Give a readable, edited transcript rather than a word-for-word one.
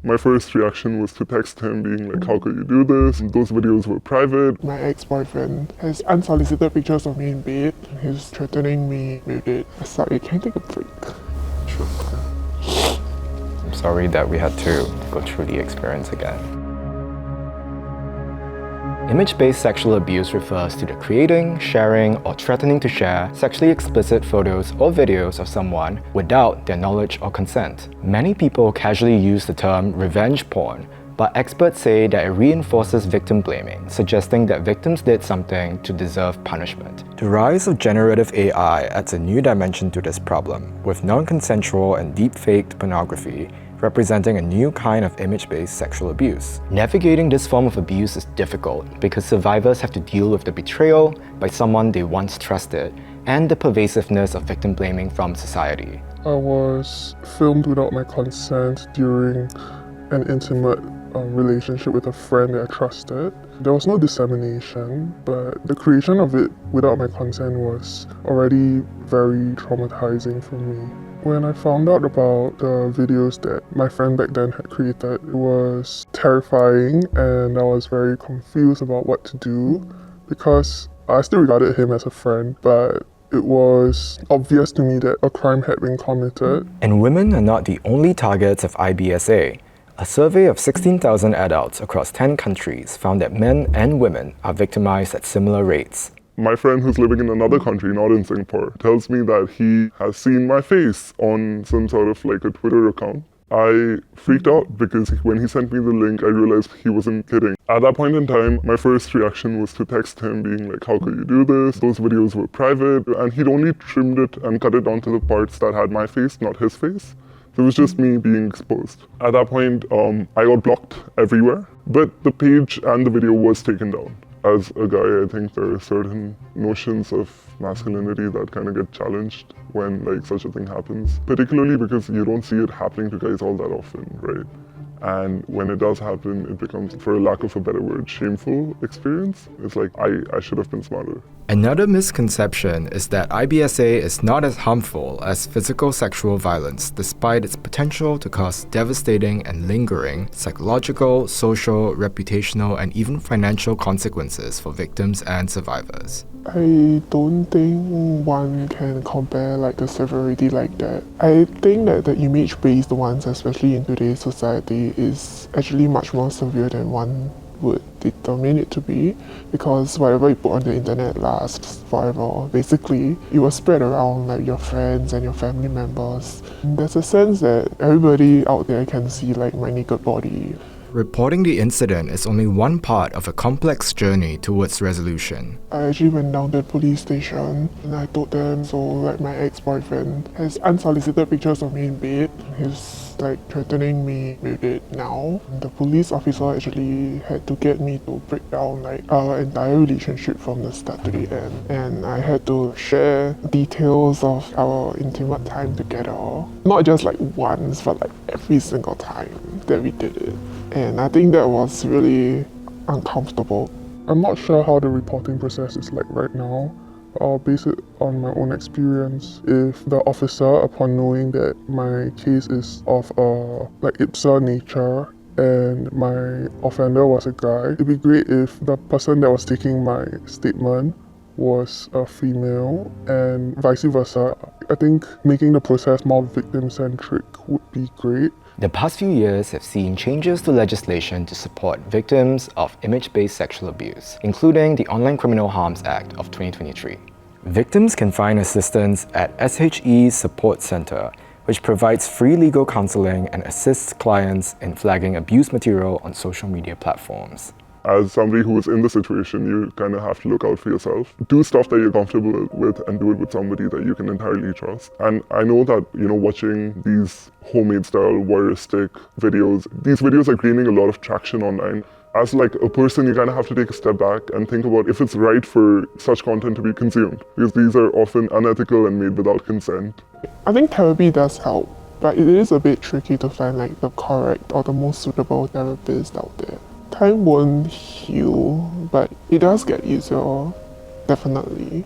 My first reaction was to text him being like, how could you do this? Those videos were private. My ex-boyfriend has unsolicited pictures of me in bed. He's threatening me with it. Sorry, can I take a break? Sure. I'm sorry that we had to go through the experience again. Image-based sexual abuse refers to the creating, sharing, or threatening to share sexually explicit photos or videos of someone without their knowledge or consent. Many people casually use the term revenge porn, but experts say that it reinforces victim blaming, suggesting that victims did something to deserve punishment. The rise of generative AI adds a new dimension to this problem, with non-consensual and deep-faked pornography representing a new kind of image-based sexual abuse. Navigating this form of abuse is difficult because survivors have to deal with the betrayal by someone they once trusted and the pervasiveness of victim blaming from society. I was filmed without my consent during an intimate relationship with a friend that I trusted. There was no dissemination, but the creation of it without my consent was already very traumatizing for me. When I found out about the videos that my friend back then had created, it was terrifying and I was very confused about what to do because I still regarded him as a friend, but it was obvious to me that a crime had been committed. And women are not the only targets of IBSA. A survey of 16,000 adults across 10 countries found that men and women are victimized at similar rates. My friend who's living in another country, not in Singapore, tells me that he has seen my face on some sort of like a Twitter account. I freaked out because when he sent me the link, I realized he wasn't kidding. At that point in time, my first reaction was to text him being like, how could you do this? Those videos were private. And he'd only trimmed it and cut it down to the parts that had my face, not his face. So it was just me being exposed. At that point, I got blocked everywhere, but the page and the video was taken down. As a guy, I think there are certain notions of masculinity that kind of get challenged when like such a thing happens, particularly because you don't see it happening to guys all that often, right? And when it does happen, it becomes, for a lack of a better word, shameful experience. It's like, I should have been smarter. Another misconception is that IBSA is not as harmful as physical sexual violence, despite its potential to cause devastating and lingering psychological, social, reputational, and even financial consequences for victims and survivors. I don't think one can compare like the severity like that. I think that the image-based ones, especially in today's society, is actually much more severe than one would determine it to be, because whatever you put on the internet lasts forever. Basically, it will spread around like your friends and your family members. There's a sense that everybody out there can see like my naked body. Reporting the incident is only one part of a complex journey towards resolution. I actually went down to the police station and I told them, so like my ex-boyfriend has unsolicited pictures of me in bed. He's like threatening me with it now. The police officer actually had to get me to break down like our entire relationship from the start to the end. And I had to share details of our intimate time together. Not just like once, but like every single time that we did it. And I think that was really uncomfortable. I'm not sure how the reporting process is like right now. I'll base it on my own experience. If the officer, upon knowing that my case is of a like ibsa nature and my offender was a guy, it'd be great if the person that was taking my statement was a female and vice versa. I think making the process more victim-centric would be great. The past few years have seen changes to legislation to support victims of image-based sexual abuse, including the Online Criminal Harms Act of 2023. Victims can find assistance at SHE's Support Center, which provides free legal counseling and assists clients in flagging abuse material on social media platforms. As somebody who is in the situation, you kind of have to look out for yourself. Do stuff that you're comfortable with and do it with somebody that you can entirely trust. And I know that, watching these homemade style voyeuristic videos, these videos are gaining a lot of traction online. As like a person, you kind of have to take a step back and think about if it's right for such content to be consumed, because these are often unethical and made without consent. I think therapy does help, but it is a bit tricky to find like the correct or the most suitable therapist out there. Time won't heal, but it does get easier, definitely.